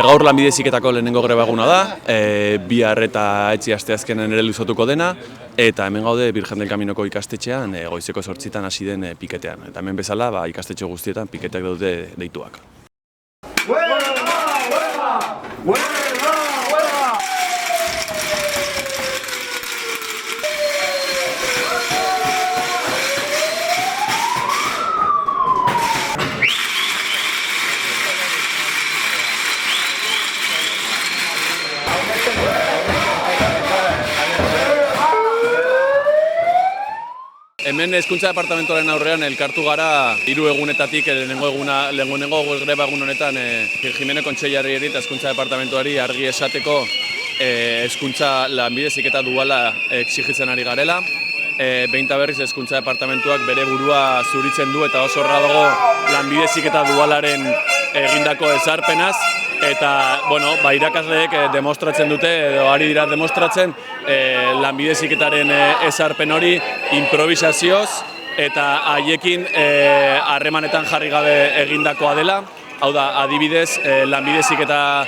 Gaur lanbide heziketako lehenengo greba eguna da, bihar eta etzi asteazkenen ere luzatuko dena, eta hemen gaude Virgen del Caminoko ikastetxean goizeko 8:00 hasi den piketean. Eta hemen bezala ikastetxe guztietan piketeak daude deituak. Hemen Hezkuntza Departamentuaren aurrean elkartu gara 3 egunetatik lehenengo greba egun honetan Jimene Kontseilariari eta Hezkuntza Departamentuari argi esateko hezkuntza lanbide heziketa duala exijitzen ari garela. Behin eta berriz Hezkuntza Departamentuak bere burua zuritzen du eta oso horra dago lanbide heziketa dualaren egindako ezarpenaz. Eta, irakasleek demostratzen dute, edo ari dira demostratzen, lanbide heziketaren ezarpen hori improvisazioz eta haiekin harremanetan jarri gabe egindakoa dela. Hau da, adibidez, lanbide heziketa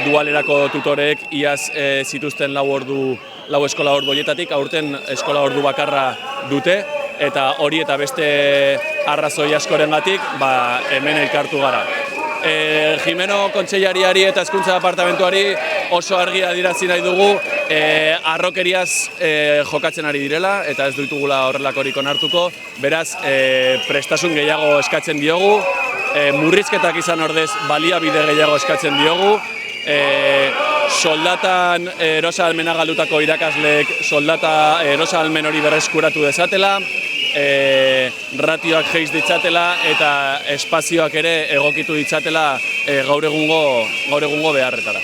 dualerako tutoreek iaz zituzten 4 eskola ordu horietatik, aurten eskola ordu bakarra dute, eta hori eta beste arrazoi askorengatik hemen elkartu gara. Jimeno Kontseilariari eta Hezkuntza Departamentuari oso argi adierazi nahi dugu harrokeriaz jokatzen ari direla eta ez ditugula horrelakorik onartuko. Beraz, prestasun gehiago eskatzen diogu, murrizketak izan ordez baliabide gehiago eskatzen diogu, soldatan erosa-ahalmena galdutako irakasleek soldata erosa-ahalmen hori berreskuratu dezatela, ratioak jeiz ditzatela eta espazioak ere egokitu ditzatela gaur egungo beharretara.